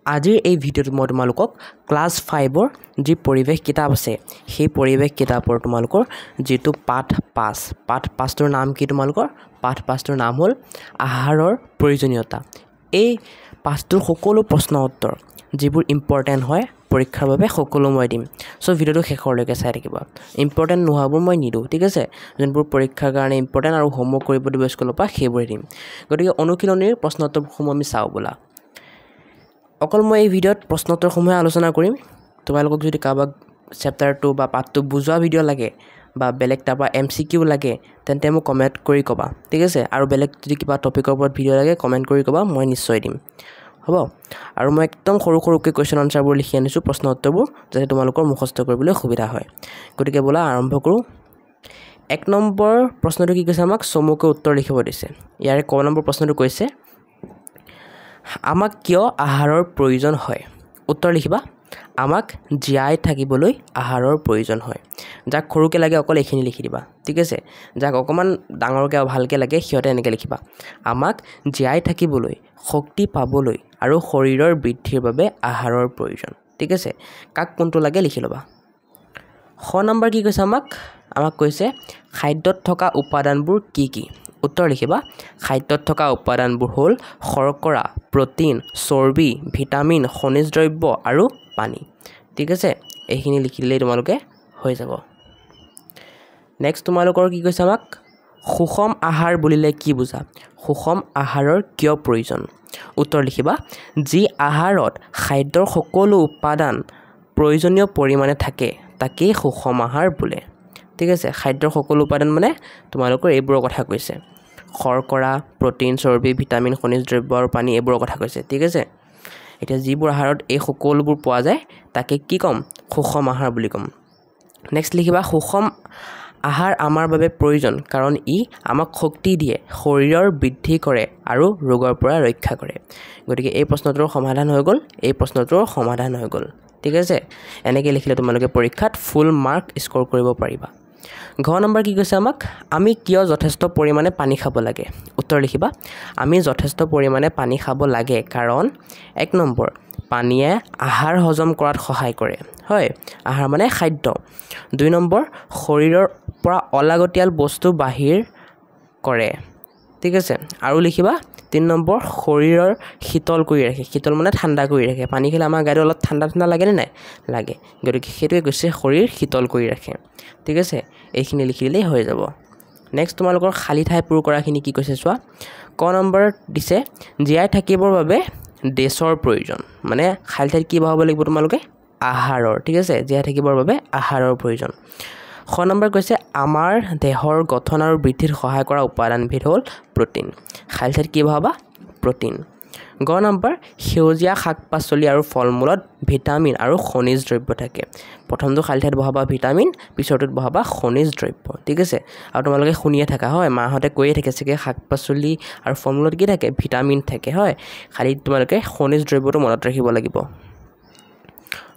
আজিৰ এই ভিডিঅ'ত মই তোমালোকক ক্লাছ 5ৰ যি পৰিৱেশ কিতাপ আছে সেই পৰিৱেশ কিতাপৰ তোমালোকৰ যেটো পাঠ 5টোৰ নাম কি তোমালোকৰ পাঠ 5টোৰ নাম হ'ল আহাৰৰ প্ৰয়োজনীয়তা এই পাঠটোৰ সকলো প্ৰশ্ন উত্তৰ যিবোৰ ইম্পৰ্টেন্ট হয় পৰীক্ষাৰ বাবে সকলো মই দিম সো ভিডিঅ'টো শেষলৈকে চাই থাকিবা ইম্পৰ্টেন্ট নোহাবোৰ মই নিদো ঠিক আছে যোনবোৰ পৰীক্ষাৰ কাৰণে ইম্পৰ্টেন্ট আৰু হোমৱৰ্ক কৰিব দিব স্কুলৰ পৰা সেইবোৰ দিম গতিকে অনুশীলনীৰ প্ৰশ্ন উত্তৰসমূহ আমি চাও বলা অকল মই এই ভিডিঅ'ত প্ৰশ্ন উত্তৰসমূহ আলোচনা কৰিম তোমালোকক যদি কাবাক চেপ্টাৰ 2 বা পাঠটো বুজোৱা ভিডিঅ' লাগে বা বেলেগ তাৰপা এমসিকিউ লাগে তেন্তে মোক কমেন্ট কৰি কবা ঠিক আছে আৰু বেলেগ যদি কিবা টপিকৰ ওপৰত ভিডিঅ' লাগে কমেন্ট কৰি কবা মই নিশ্চয় দিম হ'ব আৰু মই একদম সৰুকৈ কোৱেশ্চন আনসাৰবোৰ লিখি আনিছো প্ৰশ্ন উত্তৰবোৰ যাতে তোমালোকৰ মুখস্থ কৰিবলৈ সুবিধা হয় গতিকে বলা আৰম্ভ কৰো 1 নম্বৰ প্ৰশ্নটো কি কৈছে আমাক সমুকে উত্তৰ লিখিব দিছে ইয়াৰে ক নম্বৰ প্ৰশ্নটো কৈছে আমাক কিয় আহাৰৰ প্ৰয়োজন হয় উত্তৰ লিখিবা আমাক জীয়াই থাকিবলৈ আহাৰৰ প্ৰয়োজন হয় যাক খৰুকে লাগে অকল এখিনি লিখি দিবা ঠিক আছে যাক অকমান ডাঙৰকে ভালকে লাগে হিয়তে এনেকে লিখিবা আমাক জীয়াই থাকিবলৈ শক্তি পাবলৈ আৰু শৰীৰৰ বৃদ্ধিৰ বাবে আহাৰৰ প্ৰয়োজন ঠিক আছে কাক কোনটো লাগে লিখি লবা খ নম্বৰ কি কৈছে আমাক কৈছে খাদ্যত থকা উপাদানবোৰ কি কি উত্তৰ লিখিবা খাদ্যত থকা উপাদানবোৰ হ'ল শৰ্কৰা প্ৰটিন চৰ্বি ভিটামিন খনিজ দ্ৰব্য আৰু পানী ঠিক আছে এইখিনি লিখিলে তোমালোকে হৈ যাব নেক্সট তোমালোকৰ কি কৈছে আমাক সুষম আহাৰ বুলিলে কি বুজা সুষম আহাৰৰ কিয় প্ৰয়োজন উত্তৰ লিখিবা যি আহাৰত খাদ্যৰ সকলো উপাদান প্ৰয়োজনীয় পৰিমাণে থাকে তাকে সুষম আহাৰ বোলে ঠিক আছে খাদ্যৰ সকলো উপাদান মানে তোমালোকৰ এইবোৰৰ কথা কৈছে শৰ্কৰা প্ৰটিন চৰ্বি ভিটামিন খনিজ দ্ৰব্য আৰু পানী এইবোৰৰ কথা কৈছে ঠিক আছে এতিয়া যিবোৰ আহাৰত এই সকলোবোৰ পোৱা যায় তাকে কি কম সুষম আহাৰ বুলি কম নেক্সট লিখিবা সুষম আহাৰ আমাৰ বাবে প্ৰয়োজন কাৰণ ই আমাক শক্তি দিয়ে শৰীৰৰ বৃদ্ধি কৰে আৰু ৰোগৰ পৰা ৰক্ষা কৰে গতিকে এই প্ৰশ্নটোৰ সমাধান হৈ গ'ল ঠিক আছে এনেকৈ লিখিলে তোমালোকে পৰীক্ষাত ফুল মাৰ্ক স্ক'ৰ কৰিব পাৰিবা ঘ নম্বৰ কি কৈছে আমাক আমি কিয় যথেষ্ট পৰিমাণে পানী খাব লাগে উত্তৰ লিখিবা আমি যথেষ্ট পৰিমাণে পানী খাব লাগে কাৰণ 1 নম্বৰ পানীয়ে আহাৰ হজম কৰাত সহায় কৰে হয় আহাৰ মানে খাদ্য 2 নম্বৰ শৰীৰৰ পৰা অলাগতিয়াল বস্তু বাহিৰ কৰে ঠিক আছে আৰু লিখিবা 3 নম্বৰ শৰীৰৰ শীতল কৰি ৰাখে শীতল মানে ঠাণ্ডা কৰি ৰাখে পানী খেলে আমাৰ গাটো অলপ ঠাণ্ডা লাগে নে নাই লাগে গতিকে সেইটোৱে কৈছে শৰীৰ শীতল কৰি ৰাখে ঠিক আছে এইখিনি লিখিলেই হৈ যাব নেক্সট তোমালোকৰ খালি ঠাই পূৰ কৰাখিনি কি কৈছে চোৱা ক নম্বৰ দিছে জীয়াই থাকিবৰ বাবে দেশৰ প্ৰয়োজন মানে খালি ঠাইত কি বহাব লাগিব তোমালোকে আহাৰৰ ঠিক আছে জীয়াই থাকিবৰ বাবে আহাৰৰ প্ৰয়োজন খ নম্বৰ কৈছে আমাৰ দেহৰ গঠন আৰু বৃদ্ধিত সহায় কৰা উপাদানবিধ হ'ল প্ৰটিন খালি ঠাইত কি বহাবা প্ৰটিন গ নম্বৰ সেউজীয়া শাক-পাচলি আৰু ফল-মূলত ভিটামিন আৰু খনিজ দ্ৰব্য থাকে প্ৰথমটো খালি ঠাইত বহাবা ভিটামিন পিছৰটোত বহাবা খনিজ দ্ৰব্য ঠিক আছে আৰু তোমালোকে শুনিয়ে থাকা হয় মাহঁতে কৈয়ে থাকে যে শাক-পাচলি আৰু ফল-মূলত কি থাকে ভিটামিন থাকে হয় খালি তোমালোকে খনিজ দ্ৰব্যটো মনত ৰাখিব লাগিব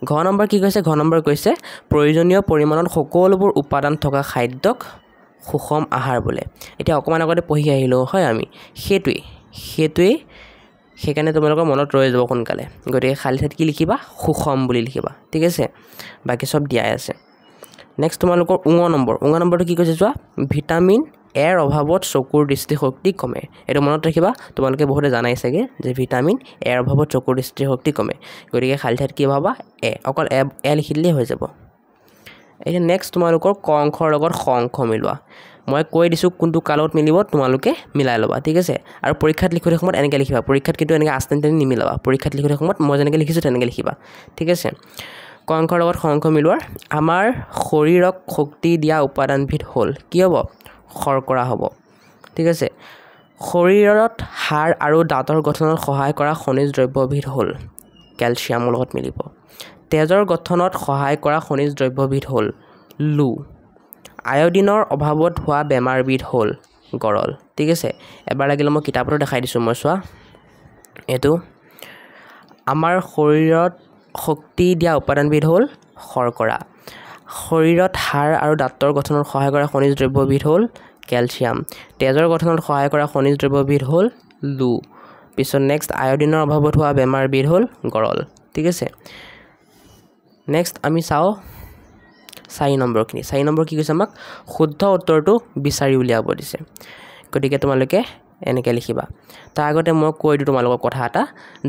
ঘ নম্বৰ কি কৈছে ঘ নম্বৰ কৈছে প্ৰয়োজনীয় পৰিমাণত সকলোবোৰ উপাদান থকা খাদ্যক সুষম আহাৰ বোলে এতিয়া অকমান আগতে পঢ়ি আহিলো হয় আমি সেইটোৱে সেইকাৰণে তোমালোকৰ মনত ৰৈ যাব সোনকালে গতিকে খালি ঠাইত কি লিখিবা সুষম বুলি লিখিবা ঠিক আছে বাকি সব দিয়াই আছে নেক্সট তোমালোকৰ উঙ নম্বৰটো কি কৈছে চোৱা ভিটামিন এৰ অভাৱত চকুৰ দৃষ্টিশক্তি কমে এটো মনত ৰাখিবা তোমালোকে বহুতে জানাই চাগে যে ভিটামিন এৰ অভাৱত চকুৰ দৃষ্টিশক্তি কমে গতিকে খালি ঠাইত কি ভাবা অকল এ লিখিলে হৈ যাব এই নেক্সট তোমালোকৰ ক অংশৰ লগত খ অংশ মিলোৱা মই কৈ দিছো কোনটো কালত মিলিব তোমালোকে মিলাই লবা ঠিক আছে আৰু পৰীক্ষাত লিখোতে সময়ত এনেকৈ লিখিবা পৰীক্ষাত কিন্তু এনেকৈ আস্তেন্তে নিমিলাবা পৰীক্ষাত লিখোতে সময়ত মই যেনেকৈ লিখিছো তেনেকৈ লিখিবা ঠিক আছে ক অংশৰ লগত খ অংশ মিলোৱাৰ আমাৰ শৰীৰক শক্তি দিয়া উপাদানবিধ হ'ল কি হ'ব শৰ্কৰা হ'ব ঠিক আছে শৰীৰত হাড় আৰু দাঁতৰ গঠনত সহায় কৰা খনিজ দ্ৰব্যবিধ হ'ল কেলছিয়ামৰ লগত মিলিব তেজৰ গঠনত সহায় কৰা খনিজ দ্ৰব্যবিধ হ'ল লু আয়োডিনৰ অভাৱত হোৱা বেমাৰবিধ হ'ল গৰল ঠিক আছে এবাৰ লাগিলে মই কিতাপতো দেখাই দিছো মই চোৱা এটো আমাৰ শৰীৰত শক্তি দিয়া উপাদানবিধ হ'ল শৰ্কৰা শৰীৰত হাড় আৰু দাঁতৰ গঠনত সহায় কৰা খনিজ দ্ৰব্যবিধ হ'ল কেলছিয়াম তেজৰ গঠনত সহায় কৰা খনিজ দ্ৰব্যবিধ হ'ল লু পিছত নেক্সট আয়োডিনৰ অভাৱত হোৱা বেমাৰবিধ হ'ল গৰল ঠিক আছে নেক্সট আমি চাওঁ 4 নম্বৰখিনি 4 নম্বৰ কি কৈছে আমাক শুদ্ধ উত্তৰটো বিচাৰি উলিয়াব দিছে গতিকে তোমালোকে এনেকৈ লিখিবা তাৰ আগতে মই কৈ দিওঁ তোমালোকক কথা এটা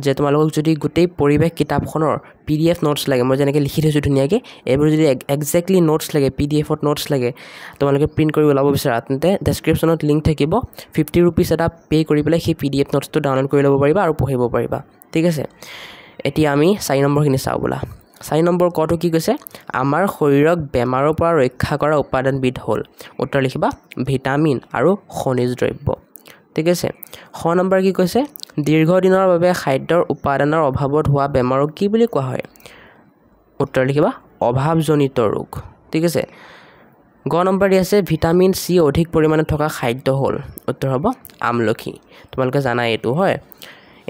যে তোমালোকক যদি গোটেই পৰিৱেশ কিতাপখনৰ PDF নোটছ লাগে মই যেনেকৈ লিখি থৈছোঁ ধুনীয়াকৈ এইবোৰ যদি এক্সেক্টলি নোটছ লাগে PDFত নোটছ লাগে তোমালোকে প্ৰিণ্ট কৰি ওলাব বিচাৰা তেন্তে ডেছক্ৰিপশ্যনত লিংক থাকিব 50 ৰুপিজ এটা পে' কৰি পেলাই সেই PDF নোটছটো ডাউনলোড কৰি ল'ব পাৰিবা আৰু পঢ়িব পাৰিবা ঠিক আছে এতিয়া আমি 4 নম্বৰখিনি চাওঁ বোলা 4 নম্বৰ কটো কি কৈছে আমাৰ শৰীৰক বেমাৰৰ পৰা ৰক্ষা কৰা উপাদানবিধ হ'ল উত্তৰ লিখিবা ভিটামিন আৰু খনিজ দ্ৰব্য ঠিক আছে 6 নম্বৰ কি কৈছে দীৰ্ঘদিনৰ বাবে খাদ্যৰ উপাদানৰ অভাৱত হোৱা বেমাৰক কি বুলি কোৱা হয় উত্তৰ লিখিবা অভাৱজনিত ৰোগ ঠিক আছে গ নম্বৰ দি আছে ভিটামিন C অধিক পৰিমাণে থকা খাদ্য হ'ল উত্তৰ হ'ব আমলখি তোমালোকে জানা এইটো হয়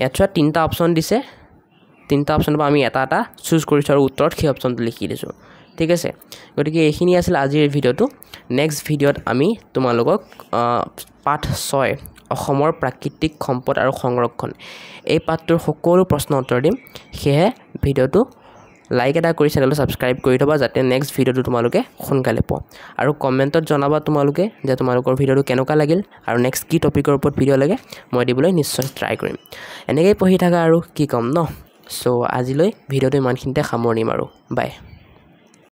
ইয়াত তিনিটা অপচন দিছে তিনিটা অপচনৰ পৰা আমি এটা এটা চুজ কৰিছোঁ আৰু উত্তৰত সেই অপচনটো লিখি দিছোঁ ঠিক আছে গতিকে এইখিনি আছিল আজিৰ ভিডিঅ'টো নেক্সট ভিডিঅ'ত আমি তোমালোকক পাঠ 6 অসমৰ প্ৰাকৃতিক সম্পদ আৰু সংৰক্ষণ এই পাঠটোৰ সকলো প্ৰশ্ন উত্তৰ দিম সেয়ে ভিডিঅ'টো লাইক এটা কৰি চেনেলটো সাবস্ক্ৰাইব কৰি থবা যাতে নেক্সট ভিডিঅ'টো তোমালোকে সোনকালে পোৱা আৰু কমেণ্টত জনাবা তোমালোকে যে তোমালোকৰ ভিডিঅ'টো কেনেকুৱা লাগিল আৰু নেক্সট কি টপিকৰ ওপৰত ভিডিঅ' লাগে মই দিবলৈ নিশ্চয় ট্ৰাই কৰিম এনেকৈ পঢ়ি থাকা আৰু কি ক'ম ন সো আজিলৈ ভিডিঅ'টো ইমানখিনিতে সামৰণি মাৰো বাই